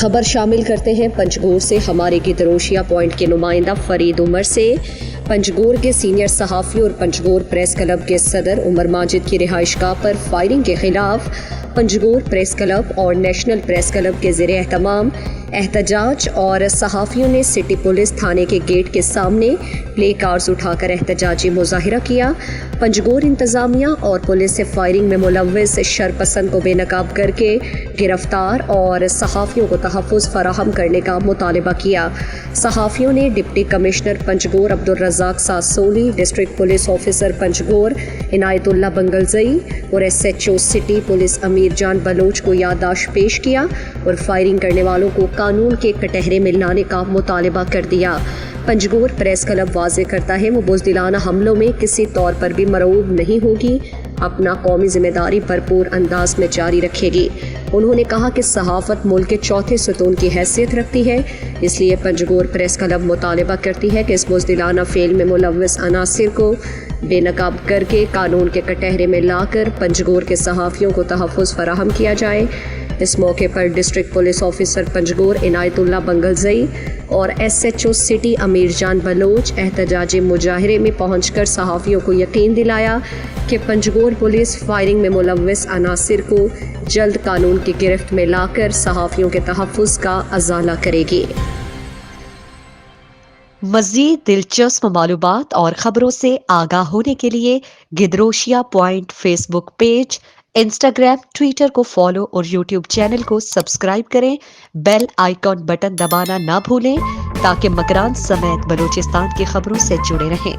خبر شامل کرتے ہیں پنجگور سے ہمارے گدروشیا پوائنٹ کے نمائندہ فرید عمر سے۔ پنجگور کے سینئر صحافی اور پنجگور پریس کلب کے صدر عمر ماجد کی رہائش گاہ پر فائرنگ کے خلاف پنجگور پریس کلب اور نیشنل پریس کلب کے زیر اہتمام احتجاج، اور صحافیوں نے سٹی پولیس تھانے کے گیٹ کے سامنے پلے کارڈز اٹھا کر احتجاجی مظاہرہ کیا۔ پنجگور انتظامیہ اور پولیس سے فائرنگ میں ملوث شرپسند کو بے نقاب کر کے گرفتار اور صحافیوں کو تحفظ فراہم کرنے کا مطالبہ کیا۔ صحافیوں نے deputy commissioner Panjgur Abdulrazaq Sasoli, district police officer Panjgur Inayat Ullah Bangulzai اور SHO city police Amir Jan Baloch کو یادداشت پیش کیا اور فائرنگ کرنے والوں کو قانون کے کٹہرے میں لانے کا مطالبہ کر دیا۔ پنجگور پریس کلب واضح کرتا ہے وہ بزدلانہ حملوں میں کسی طور پر بھی مرعوب نہیں ہوگی، اپنا قومی ذمہ داری بھرپور انداز میں جاری رکھے گی۔ انہوں نے کہا کہ صحافت ملک کے چوتھے ستون کی حیثیت رکھتی ہے، اس لیے پنجگور پریس کلب مطالبہ کرتی ہے کہ اس بزدلانہ فعل میں ملوث عناصر کو بے نقاب کر کے قانون کے کٹہرے میں لا کر پنجگور کے صحافیوں کو تحفظ فراہم کیا جائے۔ اس موقع پر district police officer Panjgur Inayat Ullah Bangulzai اور SHO سٹی امیر جان بلوچ احتجاجی مظاہرے میں پہنچ کر صحافیوں کو یقین دلایا کہ پنجگور پولیس فائرنگ میں ملوث عناصر کو جلد قانون کی گرفت میں لا کر صحافیوں کے تحفظ کا ازالہ کرے گی۔ مزید دلچسپ معلومات اور خبروں سے آگاہ ہونے کے لیے Gedrosia point Facebook page, Instagram, Twitter کو فالو اور یوٹیوب چینل کو سبسکرائب کریں۔ بیل آئیکن بٹن دبانا نہ بھولیں تاکہ مکران سمیت بلوچستان کی خبروں سے جڑے رہیں۔